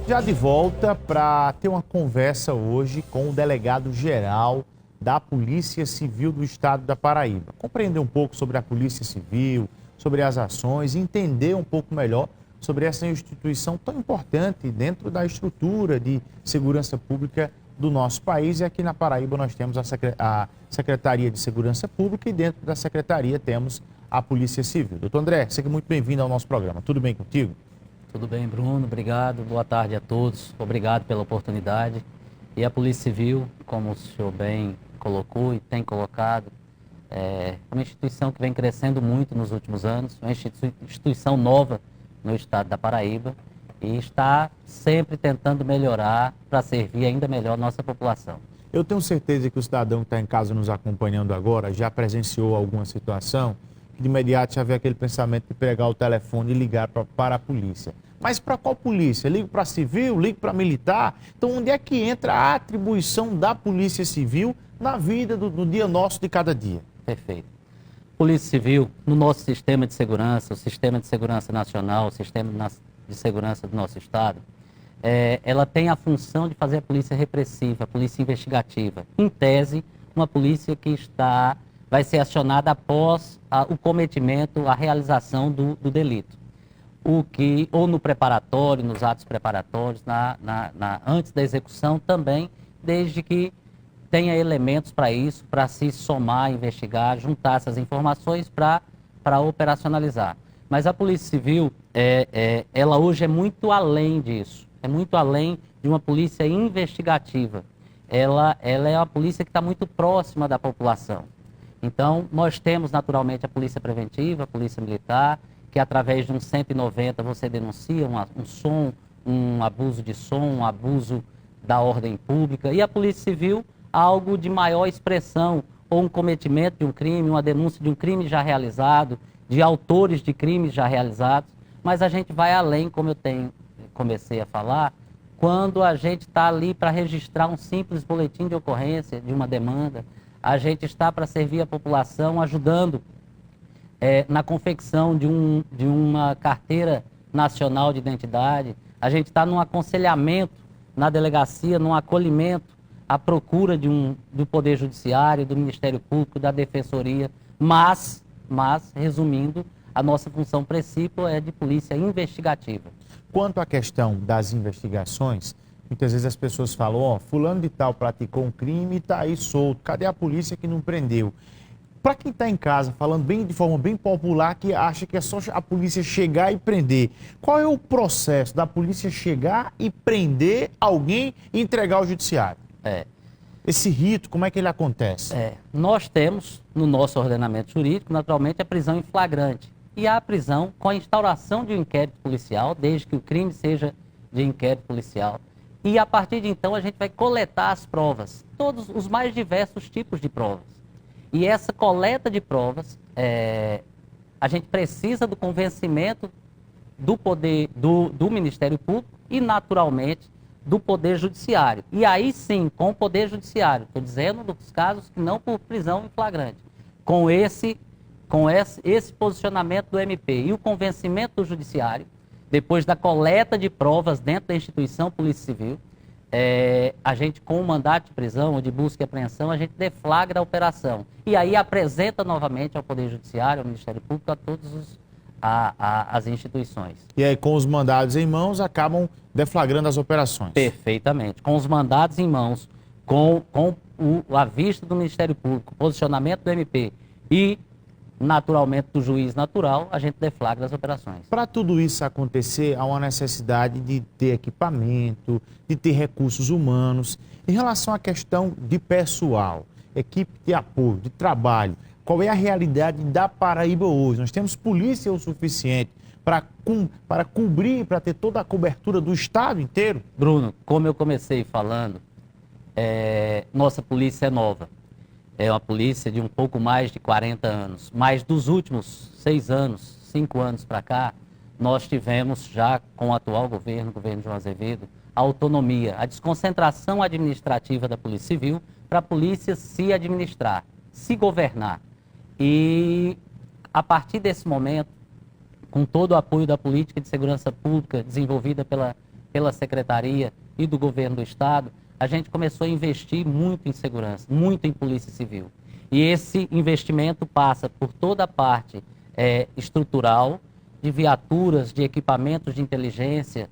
Já de volta para ter uma conversa hoje com o delegado-geral da Polícia Civil do Estado da Paraíba. Compreender um pouco sobre a Polícia Civil, sobre as ações, entender um pouco melhor sobre essa instituição tão importante dentro da estrutura de segurança pública do nosso país. E aqui na Paraíba nós temos a Secretaria de Segurança Pública e dentro da Secretaria temos a Polícia Civil. Doutor André, seja muito bem-vindo ao nosso programa. Tudo bem contigo? Tudo bem, Bruno? Obrigado. Boa tarde a todos. Obrigado pela oportunidade. E a Polícia Civil, como o senhor bem colocou e tem colocado, é uma instituição que vem crescendo muito nos últimos anos, uma instituição nova no estado da Paraíba e está sempre tentando melhorar para servir ainda melhor a nossa população. Eu tenho certeza que o cidadão que está em casa nos acompanhando agora já presenciou alguma situação que de imediato já vê aquele pensamento de pegar o telefone e ligar para a polícia. Mas para qual polícia? Ligo para a civil? Ligo para a militar? Então onde é que entra a atribuição da Polícia Civil na vida do dia nosso de cada dia? Perfeito. Polícia Civil, no nosso sistema de segurança, o Sistema de Segurança Nacional, o Sistema de Segurança do nosso Estado, ela tem a função de fazer a polícia repressiva, a polícia investigativa. Em tese, uma polícia que vai ser acionada após o cometimento, a realização do delito. Ou no preparatório, nos atos preparatórios, antes da execução também, desde que tenha elementos para isso, para se somar, investigar, juntar essas informações para operacionalizar. Mas a Polícia Civil, ela hoje é muito além disso, é muito além de uma polícia investigativa. Ela é uma polícia que está muito próxima da população. Então, nós temos naturalmente a Polícia Preventiva, a Polícia Militar, que através de um 190 você denuncia um abuso de som, um abuso da ordem pública. E a Polícia Civil, algo de maior expressão, ou um cometimento de um crime, uma denúncia de um crime já realizado, de autores de crimes já realizados. Mas a gente vai além, como eu comecei a falar, quando a gente está ali para registrar um simples boletim de ocorrência de uma demanda, a gente está para servir a população, ajudando na confecção de uma carteira nacional de identidade. A gente está num aconselhamento na delegacia, num acolhimento à procura do Poder Judiciário, do Ministério Público, da Defensoria, mas, resumindo, a nossa função principal é de polícia investigativa. Quanto à questão das investigações, muitas vezes as pessoas falam, fulano de tal praticou um crime e está aí solto, cadê a polícia que não prendeu? Para quem está em casa, falando de forma bem popular, que acha que é só a polícia chegar e prender, qual é o processo da polícia chegar e prender alguém e entregar ao judiciário? Esse rito, como é que ele acontece? Nós temos, no nosso ordenamento jurídico, naturalmente, a prisão em flagrante. E a prisão com a instauração de um inquérito policial, desde que o crime seja de inquérito policial. E a partir de então a gente vai coletar as provas, todos os mais diversos tipos de provas. E essa coleta de provas, a gente precisa do convencimento do poder do Ministério Público e, naturalmente, do Poder Judiciário. E aí sim, com o Poder Judiciário, estou dizendo dos casos que não por prisão em flagrante, com esse posicionamento do MP e o convencimento do Judiciário, depois da coleta de provas dentro da instituição Polícia Civil, a gente, com o mandato de prisão ou de busca e apreensão, a gente deflagra a operação. E aí apresenta novamente ao Poder Judiciário, ao Ministério Público, a todas as instituições. E aí, com os mandados em mãos, acabam deflagrando as operações. Perfeitamente. Com os mandados em mãos, com a vista do Ministério Público, posicionamento do MP e, naturalmente, do juiz natural, a gente deflagra as operações. Para tudo isso acontecer, há uma necessidade de ter equipamento, de ter recursos humanos. Em relação à questão de pessoal, equipe de apoio, de trabalho, qual é a realidade da Paraíba hoje? Nós temos polícia o suficiente para cobrir, para ter toda a cobertura do estado inteiro? Bruno, como eu comecei falando, nossa polícia é nova. É uma polícia de um pouco mais de 40 anos. Mas dos últimos 5 anos para cá, nós tivemos já com o atual governo João Azevedo, a autonomia, a desconcentração administrativa da Polícia Civil para a polícia se administrar, se governar. E a partir desse momento, com todo o apoio da política de segurança pública desenvolvida pela Secretaria e do Governo do Estado, a gente começou a investir muito em segurança, muito em Polícia Civil. E esse investimento passa por toda a parte estrutural, de viaturas, de equipamentos de inteligência,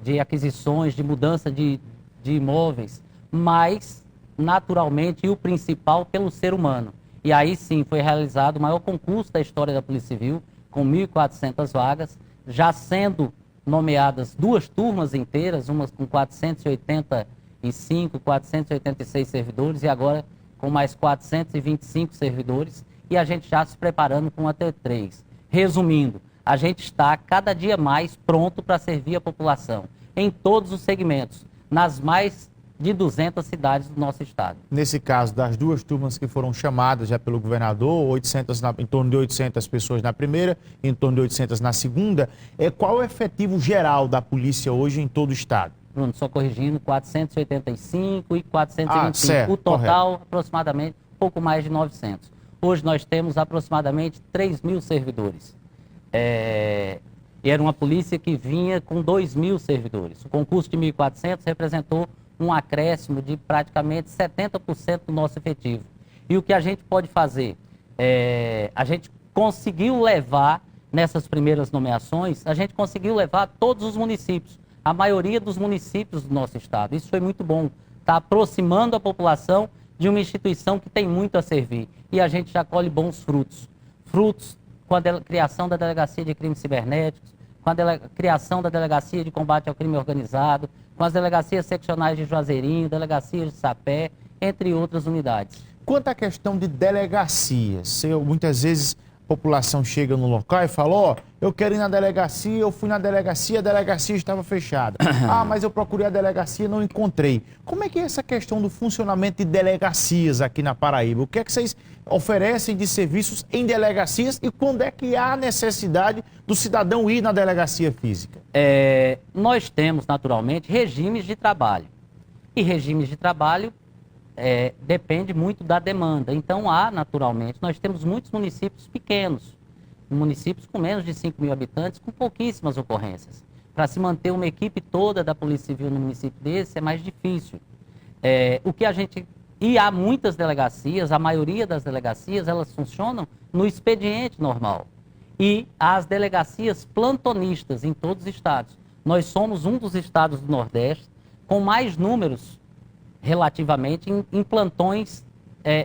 de aquisições, de mudança de imóveis, mas, naturalmente, e o principal, pelo ser humano. E aí sim foi realizado o maior concurso da história da Polícia Civil, com 1.400 vagas, já sendo nomeadas 2 turmas inteiras, uma com 485, 486 servidores e agora com mais 425 servidores, e a gente já se preparando com a T3. Resumindo, a gente está cada dia mais pronto para servir a população, em todos os segmentos, nas mais de 200 cidades do nosso estado. Nesse caso, das 2 turmas que foram chamadas já pelo governador, em torno de 800 pessoas na primeira, em torno de 800 na segunda, qual é o efetivo geral da polícia hoje em todo o estado? Bruno, só corrigindo, 485 e 425. Certo, o total, correto. aproximadamente, pouco mais de 900. Hoje nós temos aproximadamente 3.000 servidores. E era uma polícia que vinha com 2.000 servidores. O concurso de 1.400 representou um acréscimo de praticamente 70% do nosso efetivo. E o que a gente pode fazer? A gente conseguiu levar, nessas primeiras nomeações, a gente conseguiu levar todos os municípios, a maioria dos municípios do nosso estado. Isso foi muito bom. Está aproximando a população de uma instituição que tem muito a servir. E a gente já colhe bons frutos. Frutos com a criação da Delegacia de Crimes Cibernéticos, com a criação da Delegacia de Combate ao Crime Organizado, com as delegacias seccionais de Juazeirinho, delegacias de Sapé, entre outras unidades. Quanto à questão de delegacias, muitas vezes a população chega no local e fala, ó, eu quero ir na delegacia, eu fui na delegacia, a delegacia estava fechada. Ah, mas eu procurei a delegacia e não encontrei. Como é que é essa questão do funcionamento de delegacias aqui na Paraíba? O que é que vocês oferecem de serviços em delegacias e quando é que há necessidade do cidadão ir na delegacia física? Nós temos, naturalmente, regimes de trabalho. E regimes de trabalho depende muito da demanda. Então, naturalmente, nós temos muitos municípios pequenos, municípios com menos de 5.000 habitantes, com pouquíssimas ocorrências. Para se manter uma equipe toda da Polícia Civil no município desse é mais difícil. E há muitas delegacias, a maioria das delegacias, elas funcionam no expediente normal. E as delegacias plantonistas em todos os estados. Nós somos um dos estados do Nordeste com mais números relativamente em plantões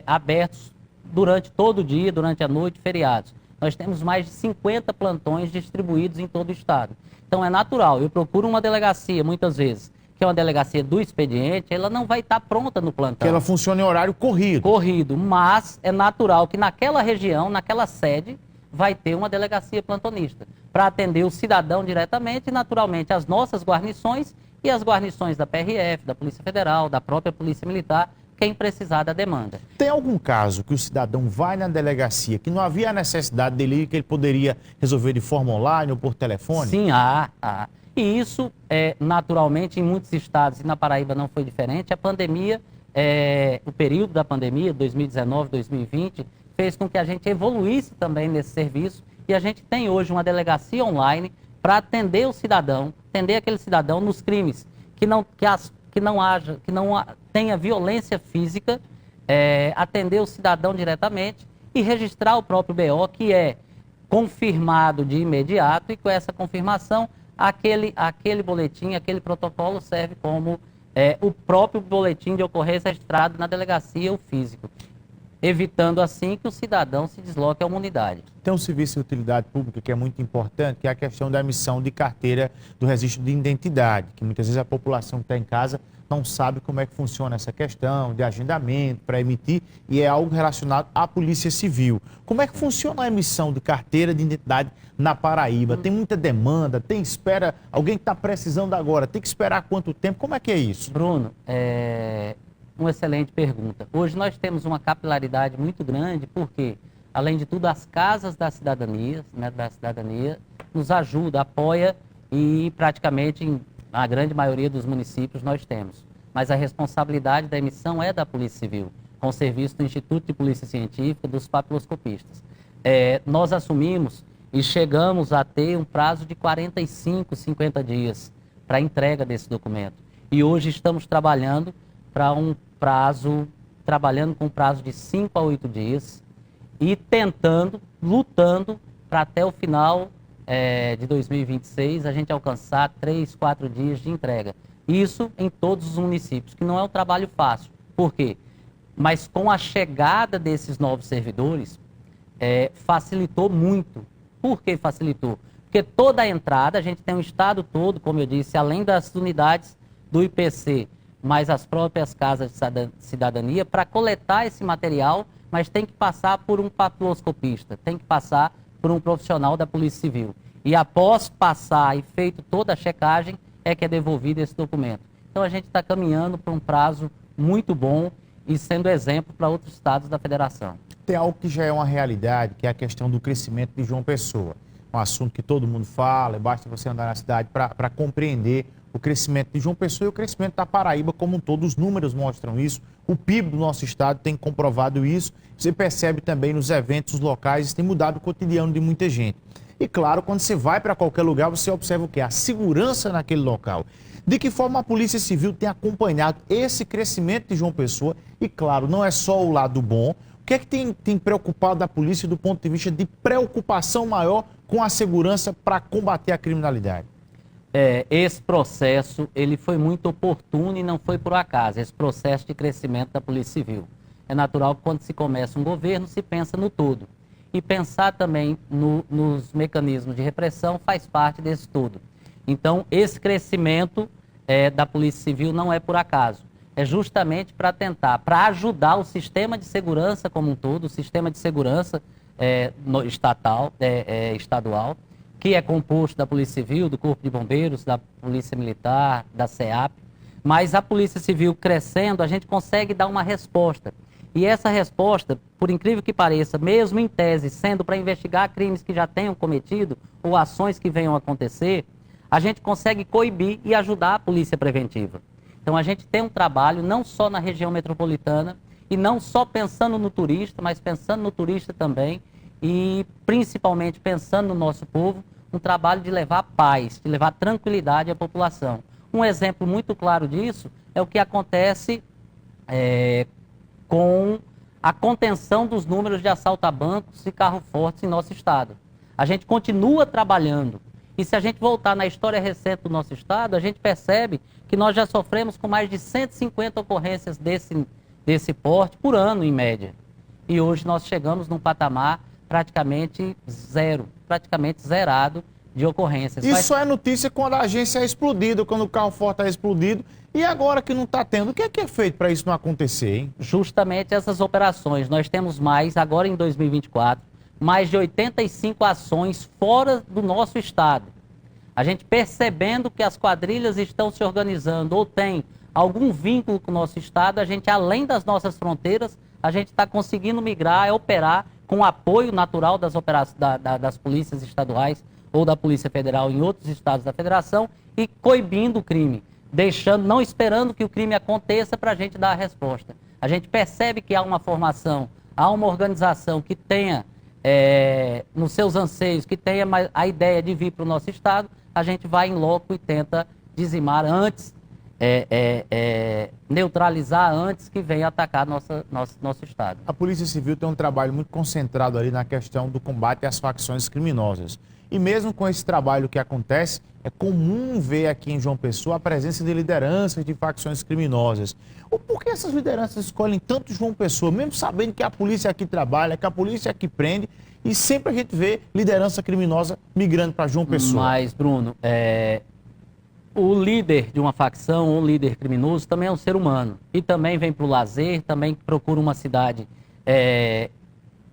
abertos durante todo o dia, durante a noite, feriados. Nós temos mais de 50 plantões distribuídos em todo o estado. Então é natural, eu procuro uma delegacia, muitas vezes, que é uma delegacia do expediente, ela não vai estar pronta no plantão. Que ela funciona em horário corrido. Corrido, mas é natural que naquela região, naquela sede, vai ter uma delegacia plantonista, para atender o cidadão diretamente e, naturalmente, as nossas guarnições e as guarnições da PRF, da Polícia Federal, da própria Polícia Militar, quem precisar da demanda. Tem algum caso que o cidadão vai na delegacia, que não havia necessidade dele ir, que ele poderia resolver de forma online ou por telefone? Sim, há. E isso, naturalmente, em muitos estados, e na Paraíba não foi diferente, a pandemia, o período da pandemia, 2019, 2020, fez com que a gente evoluísse também nesse serviço e a gente tem hoje uma delegacia online para atender o cidadão, atender aquele cidadão nos crimes, que não tenha violência física, atender o cidadão diretamente e registrar o próprio BO, que é confirmado de imediato, e com essa confirmação, aquele boletim, aquele protocolo serve como o próprio boletim de ocorrência registrado na delegacia, o físico, evitando assim que o cidadão se desloque a uma unidade. Tem um serviço de utilidade pública que é muito importante, que é a questão da emissão de carteira do registro de identidade, que muitas vezes a população que está em casa não sabe como é que funciona essa questão de agendamento para emitir, e é algo relacionado à Polícia Civil. Como é que funciona a emissão de carteira de identidade na Paraíba? Tem muita demanda, tem espera, alguém que está precisando agora, tem que esperar quanto tempo? Como é que é isso? Bruno, uma excelente pergunta. Hoje nós temos uma capilaridade muito grande, porque, além de tudo, as casas da cidadania, nos ajuda, apoia e praticamente na grande maioria dos municípios nós temos. Mas a responsabilidade da emissão é da Polícia Civil, com o serviço do Instituto de Polícia Científica, dos papiloscopistas. Nós assumimos e chegamos a ter um prazo de 45, 50 dias para a entrega desse documento. E hoje estamos trabalhando para um prazo, trabalhando com um prazo de 5 a 8 dias e tentando, lutando para até o final de 2026 a gente alcançar 3, 4 dias de entrega. Isso em todos os municípios, que não é um trabalho fácil. Por quê? Mas com a chegada desses novos servidores, facilitou muito. Por que facilitou? Porque toda a entrada, a gente tem um estado todo, como eu disse, além das unidades do IPC, mas as próprias casas de cidadania, para coletar esse material, mas tem que passar por um papiloscopista, tem que passar por um profissional da Polícia Civil. E após passar e feito toda a checagem, é que é devolvido esse documento. Então a gente está caminhando para um prazo muito bom e sendo exemplo para outros estados da federação. Tem algo que já é uma realidade, que é a questão do crescimento de João Pessoa. Um assunto que todo mundo fala, basta você andar na cidade para compreender o crescimento de João Pessoa e o crescimento da Paraíba como um todo. Os números mostram isso, o PIB do nosso estado tem comprovado isso. Você percebe também nos eventos locais, isso tem mudado o cotidiano de muita gente. E claro, quando você vai para qualquer lugar, você observa o quê? A segurança naquele local. De que forma a Polícia Civil tem acompanhado esse crescimento de João Pessoa? E claro, não é só o lado bom. O que é que tem preocupado a polícia do ponto de vista de preocupação maior com a segurança para combater a criminalidade? Esse processo ele foi muito oportuno e não foi por acaso, esse processo de crescimento da Polícia Civil. É natural que quando se começa um governo, se pensa no todo. E pensar também nos mecanismos de repressão faz parte desse todo. Então, esse crescimento da Polícia Civil não é por acaso. É justamente para tentar, para ajudar o sistema de segurança como um todo, o sistema de segurança estadual, que é composto da Polícia Civil, do Corpo de Bombeiros, da Polícia Militar, da SEAP. Mas a Polícia Civil crescendo, a gente consegue dar uma resposta. E essa resposta, por incrível que pareça, mesmo em tese, sendo para investigar crimes que já tenham cometido ou ações que venham a acontecer, a gente consegue coibir e ajudar a polícia preventiva. Então a gente tem um trabalho não só na região metropolitana e não só pensando no turista, mas pensando no turista também e principalmente pensando no nosso povo, um trabalho de levar paz, de levar tranquilidade à população. Um exemplo muito claro disso é o que acontece com a contenção dos números de assalto a bancos e carros fortes em nosso estado. A gente continua trabalhando. E se a gente voltar na história recente do nosso estado, a gente percebe que nós já sofremos com mais de 150 ocorrências desse porte por ano, em média. E hoje nós chegamos num patamar praticamente zerado de ocorrências. Isso é notícia quando a agência é explodida, quando o carro forte é explodido. E agora que não está tendo, o que é feito para isso não acontecer, hein? Justamente essas operações. Nós temos agora em 2024, mais de 85 ações fora do nosso estado. A gente percebendo que as quadrilhas estão se organizando ou tem algum vínculo com o nosso estado, a gente, além das nossas fronteiras, a gente está conseguindo migrar, operar com o apoio natural das polícias estaduais ou da Polícia Federal em outros estados da federação e coibindo o crime, não esperando que o crime aconteça para a gente dar a resposta. A gente percebe que há uma formação, há uma organização que tenha nos seus anseios, que tenha a ideia de vir para o nosso estado, a gente vai em loco e tenta dizimar antes, neutralizar antes que venha atacar nosso estado. A Polícia Civil tem um trabalho muito concentrado ali na questão do combate às facções criminosas. E mesmo com esse trabalho que acontece, é comum ver aqui em João Pessoa a presença de lideranças de facções criminosas. Por que essas lideranças escolhem tanto João Pessoa, mesmo sabendo que a polícia aqui trabalha, que a polícia aqui prende, e sempre a gente vê liderança criminosa migrando para João Pessoa? Mas, Bruno, o líder de uma facção, ou líder criminoso, também é um ser humano. E também vem para o lazer, também procura uma cidade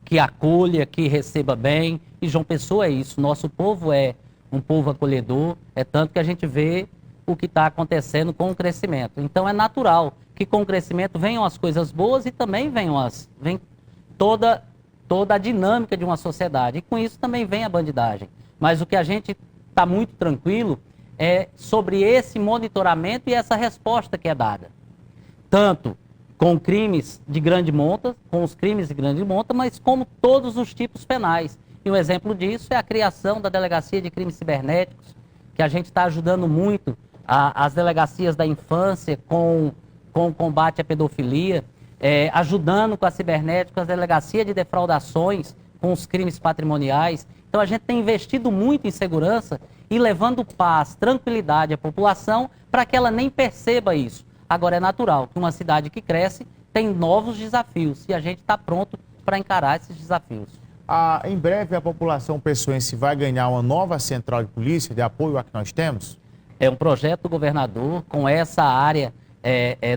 que acolha, que receba bem. E João Pessoa é isso. Nosso povo é um povo acolhedor, é tanto que a gente vê o que está acontecendo com o crescimento. Então é natural que com o crescimento venham as coisas boas e também vem toda a dinâmica de uma sociedade. E com isso também vem a bandidagem. Mas o que a gente está muito tranquilo é sobre esse monitoramento e essa resposta que é dada. Tanto com crimes de grande monta, mas como todos os tipos penais. E um exemplo disso é a criação da Delegacia de Crimes Cibernéticos, que a gente está ajudando muito as delegacias da infância com o combate à pedofilia, ajudando com a cibernética, as delegacias de defraudações com os crimes patrimoniais. Então a gente tem investido muito em segurança e levando paz, tranquilidade à população para que ela nem perceba isso. Agora é natural que uma cidade que cresce tem novos desafios e a gente está pronto para encarar esses desafios. Em breve a população pessoense vai ganhar uma nova central de polícia de apoio à que nós temos? É um projeto do governador com essa área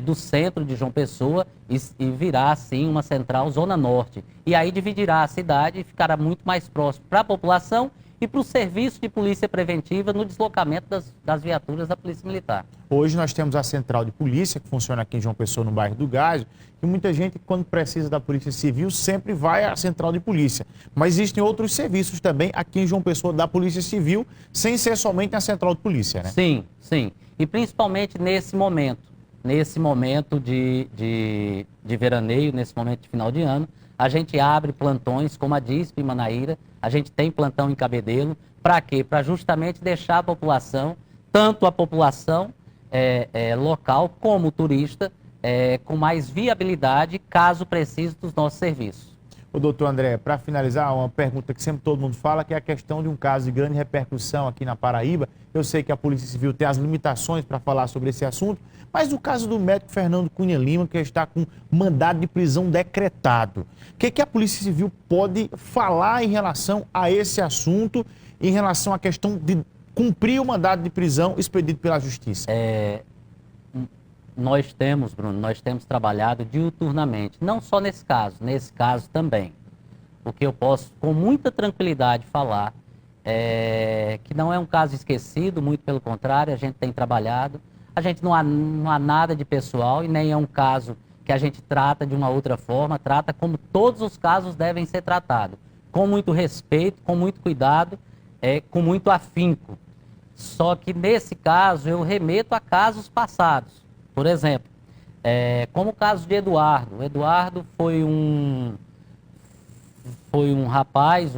do centro de João Pessoa e virá, assim, uma central Zona Norte. E aí dividirá a cidade e ficará muito mais próximo para a população e para o serviço de polícia preventiva no deslocamento das viaturas da Polícia Militar. Hoje nós temos a central de polícia, que funciona aqui em João Pessoa, no bairro do Gás, e muita gente, quando precisa da Polícia Civil, sempre vai à central de polícia. Mas existem outros serviços também aqui em João Pessoa da Polícia Civil, sem ser somente a central de polícia, né? Sim, sim. E principalmente nesse momento de veraneio, nesse momento de final de ano, a gente abre plantões como a DISP em Manaíra, a gente tem plantão em Cabedelo. Para quê? Para justamente deixar a população, tanto a população local como o turista, com mais viabilidade, caso precise dos nossos serviços. O doutor André, para finalizar, uma pergunta que sempre todo mundo fala, que é a questão de um caso de grande repercussão aqui na Paraíba. Eu sei que a Polícia Civil tem as limitações para falar sobre esse assunto, mas o caso do médico Fernando Cunha Lima, que está com mandado de prisão decretado. O que a Polícia Civil pode falar em relação a esse assunto, em relação à questão de cumprir o mandado de prisão expedido pela Justiça? Nós temos, Bruno, trabalhado diuturnamente, não só nesse caso também. O que eu posso com muita tranquilidade falar é que não é um caso esquecido, muito pelo contrário, a gente tem trabalhado, a gente não há nada de pessoal e nem é um caso que a gente trata de uma outra forma, trata como todos os casos devem ser tratados, com muito respeito, com muito cuidado, com muito afinco. Só que nesse caso eu remeto a casos passados. Por exemplo, como o caso de Eduardo. O Eduardo foi um rapaz,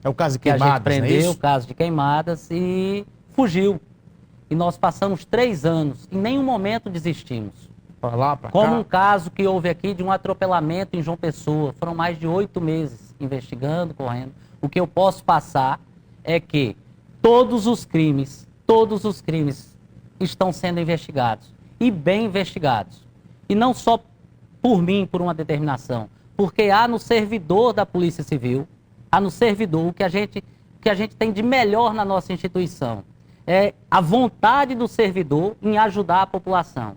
é o caso de que queimadas, a gente prendeu, não é isso? o caso de queimadas, e fugiu. E nós passamos 3 anos, em nenhum momento desistimos. Para lá, para cá. Como um caso que houve aqui de um atropelamento em João Pessoa. Foram mais de 8 meses investigando, correndo. O que eu posso passar é que todos os crimes estão sendo investigados. E bem investigados. E não só por mim, por uma determinação, porque há no servidor da Polícia Civil, há no servidor o que a gente tem de melhor na nossa instituição. É a vontade do servidor em ajudar a população.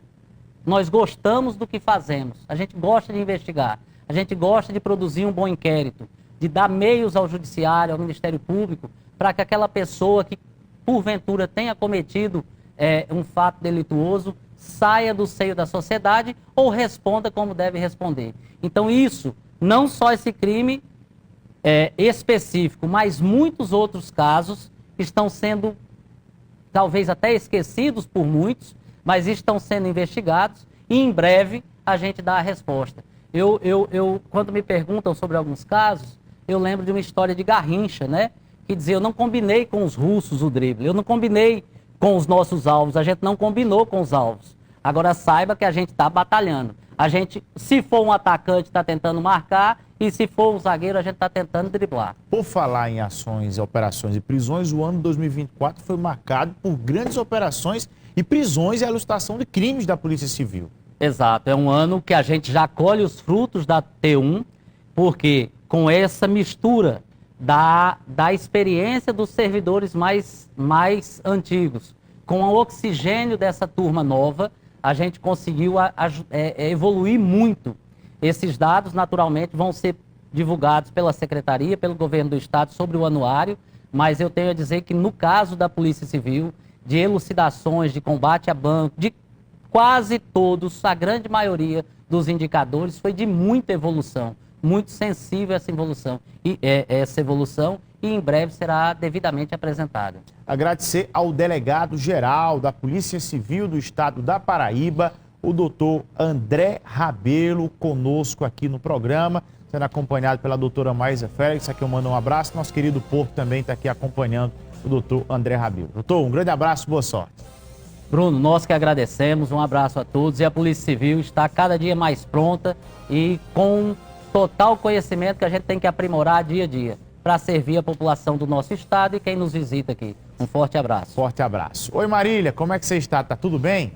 Nós gostamos do que fazemos, a gente gosta de investigar, a gente gosta de produzir um bom inquérito, de dar meios ao Judiciário, ao Ministério Público, para que aquela pessoa que, porventura, tenha cometido um fato delituoso, saia do seio da sociedade ou responda como deve responder. Então isso, não só esse crime específico, mas muitos outros casos estão sendo, talvez até esquecidos por muitos, mas estão sendo investigados e em breve a gente dá a resposta. Quando me perguntam sobre alguns casos, eu lembro de uma história de Garrincha, né? Que dizia, eu não combinei com os russos o drible, eu não combinei com os nossos alvos, a gente não combinou com os alvos. Agora saiba que a gente está batalhando. A gente, se for um atacante, está tentando marcar, e se for um zagueiro, a gente está tentando driblar. Por falar em ações, operações e prisões, o ano 2024 foi marcado por grandes operações e prisões e elucidação de crimes da Polícia Civil. Exato, é um ano que a gente já colhe os frutos da T1, porque com essa mistura da experiência dos servidores mais antigos, com o oxigênio dessa turma nova, a gente conseguiu evoluir muito. Esses dados, naturalmente, vão ser divulgados pela Secretaria, pelo Governo do Estado sobre o anuário, mas eu tenho a dizer que no caso da Polícia Civil, de elucidações, de combate a banco, de quase todos, a grande maioria dos indicadores foi de muita evolução, muito sensível essa evolução, e em breve será devidamente apresentada. Agradecer ao delegado-geral da Polícia Civil do Estado da Paraíba, o doutor André Rabelo, conosco aqui no programa, sendo acompanhado pela doutora Maísa Félix. Aqui eu mando um abraço. Nosso querido Porto também está aqui acompanhando o doutor André Rabelo. Doutor, um grande abraço, boa sorte. Bruno, nós que agradecemos, um abraço a todos, e a Polícia Civil está cada dia mais pronta e com total conhecimento que a gente tem que aprimorar dia a dia para servir a população do nosso estado e quem nos visita aqui. Um forte abraço. Forte abraço. Oi Marília, como é que você está? Tá tudo bem?